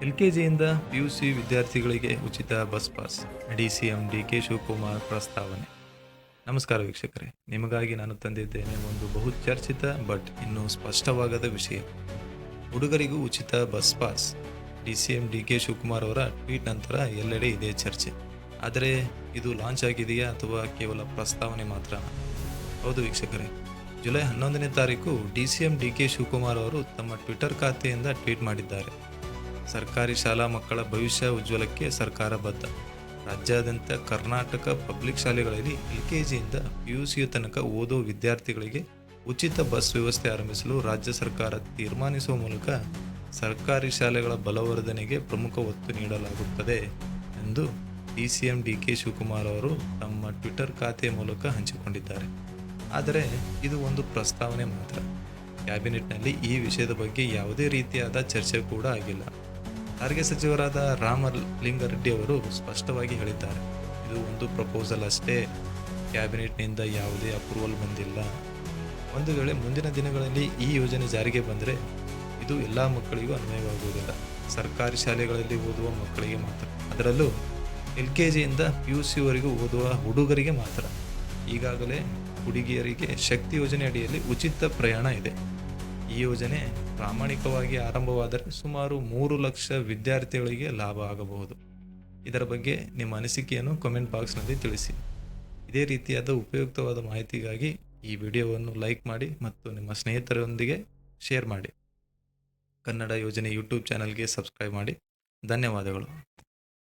ಎಲ್‌ಕೆಜಿಯಿಂದ PUC ವಿದ್ಯಾರ್ಥಿಗಳಿಗೆ ಉಚಿತ bus pass. DCM DK Shivakumar ಪ್ರಸ್ತಾವನೆ. ನಮಸ್ಕಾರ ವೀಕ್ಷಕರೇ, ನಿಮಗಾಗಿ ನಾನು ತಂದಿದ್ದೇನೆ ಒಂದು ಬಹು ಚರ್ಚಿತ ಬಟ್ ಇನ್ನೂ ಸ್ಪಷ್ಟವಾಗದ ವಿಷಯ. ಹುಡುಗರಿಗೂ ಉಚಿತ bus pass. DCM DK Shivakumar ಅವರ ಟ್ವೀಟ್ ನಂತರ ಎಲ್ಲೆಡೆ ಇದೇ ಚರ್ಚೆ. ಆದರೆ ಇದು ಲಾಂಚ್ ಆಗಿದೆಯಾ ಅಥವಾ ಕೇವಲ ಪ್ರಸ್ತಾವನೆ ಮಾತ್ರ? ಹೌದು ವೀಕ್ಷಕರೇ, ಜುಲೈ 11ನೇ ತಾರೀಕು ಡಿಸಿಎಂ ಡಿಕೆ ಶಿವಕುಮಾರ್ ಅವರು ತಮ್ಮ ಟ್ವಿಟರ್ ಖಾತೆಯಿಂದ ಟ್ವೀಟ್ ಮಾಡಿದ್ದಾರೆ. ಸರ್ಕಾರಿ ಶಾಲಾ ಮಕ್ಕಳ ಭವಿಷ್ಯ ಉಜ್ವಲಕ್ಕೆ ಸರ್ಕಾರ ಬದ್ಧ. ರಾಜ್ಯಾದ್ಯಂತ ಕರ್ನಾಟಕ ಪಬ್ಲಿಕ್ ಶಾಲೆಗಳಲ್ಲಿ ಎಲ್‌ಕೆಜಿಯಿಂದ ಪಿಯುಸಿ ತನಕ ಓದೋ ವಿದ್ಯಾರ್ಥಿಗಳಿಗೆ ಉಚಿತ ಬಸ್ ವ್ಯವಸ್ಥೆ ಆರಂಭಿಸಲು ರಾಜ್ಯ ಸರ್ಕಾರ ತೀರ್ಮಾನಿಸುವ ಮೂಲಕ ಸರ್ಕಾರಿ ಶಾಲೆಗಳ ಬಲವರ್ಧನೆಗೆ ಪ್ರಮುಖ ಒತ್ತು ನೀಡಲಾಗುತ್ತದೆ ಎಂದು ಡಿಸಿಎಂ ಡಿಕೆ ಶಿವಕುಮಾರ್ ಅವರು ತಮ್ಮ ಟ್ವಿಟರ್ ಖಾತೆಯ ಮೂಲಕ ಹಂಚಿಕೊಂಡಿದ್ದಾರೆ. ಆದರೆ ಇದು ಒಂದು ಪ್ರಸ್ತಾವನೆ ಮಾತ್ರ. ಕ್ಯಾಬಿನೆಟ್ನಲ್ಲಿ ಈ ವಿಷಯದ ಬಗ್ಗೆ ಯಾವುದೇ ರೀತಿಯಾದ ಚರ್ಚೆ ಕೂಡ ಆಗಿಲ್ಲ. ಸಾರಿಗೆ ಸಚಿವರಾದ ರಾಮಲಿಂಗಾರೆಡ್ಡಿ ಅವರು ಸ್ಪಷ್ಟವಾಗಿ ಹೇಳಿದ್ದಾರೆ, ಇದು ಒಂದು ಪ್ರಪೋಸಲ್ ಅಷ್ಟೇ, ಕ್ಯಾಬಿನೆಟ್ನಿಂದ ಯಾವುದೇ ಅಪ್ರೂವಲ್ ಬಂದಿಲ್ಲ. ಒಂದು ವೇಳೆ ಮುಂದಿನ ದಿನಗಳಲ್ಲಿ ಈ ಯೋಜನೆ ಜಾರಿಗೆ ಬಂದರೆ ಇದು ಎಲ್ಲ ಮಕ್ಕಳಿಗೂ ಅನ್ವಯವಾಗುವುದಿಲ್ಲ, ಸರ್ಕಾರಿ ಶಾಲೆಗಳಲ್ಲಿ ಓದುವ ಮಕ್ಕಳಿಗೆ ಮಾತ್ರ, ಅದರಲ್ಲೂ ಎಲ್‌ಕೆಜಿಯಿಂದ ಪಿಯುಸಿವರೆಗೂ ಓದುವ ಹುಡುಗರಿಗೆ ಮಾತ್ರ. ಈಗಾಗಲೇ ಹುಡುಗಿಯರಿಗೆ ಶಕ್ತಿ ಯೋಜನೆ ಅಡಿಯಲ್ಲಿ ಉಚಿತ ಪ್ರಯಾಣ ಇದೆ. ಈ ಯೋಜನೆ ಪ್ರಾಮಾಣಿಕವಾಗಿ ಆರಂಭವಾದರೆ ಸುಮಾರು 3 ಲಕ್ಷ ವಿದ್ಯಾರ್ಥಿಗಳಿಗೆ ಲಾಭ ಆಗಬಹುದು. ಇದರ ಬಗ್ಗೆ ನಿಮ್ಮ ಅನಿಸಿಕೆಯನ್ನು ಕಾಮೆಂಟ್ ಬಾಕ್ಸ್ನಲ್ಲಿ ತಿಳಿಸಿ. ಇದೇ ರೀತಿಯಾದ ಉಪಯುಕ್ತವಾದ ಮಾಹಿತಿಗಾಗಿ ಈ ವಿಡಿಯೋವನ್ನು ಲೈಕ್ ಮಾಡಿ ಮತ್ತು ನಿಮ್ಮ ಸ್ನೇಹಿತರೊಂದಿಗೆ ಶೇರ್ ಮಾಡಿ. ಕನ್ನಡ ಯೋಜನೆ ಯೂಟ್ಯೂಬ್ ಚಾನಲ್ಗೆ ಸಬ್ಸ್ಕ್ರೈಬ್ ಮಾಡಿ. ಧನ್ಯವಾದಗಳು.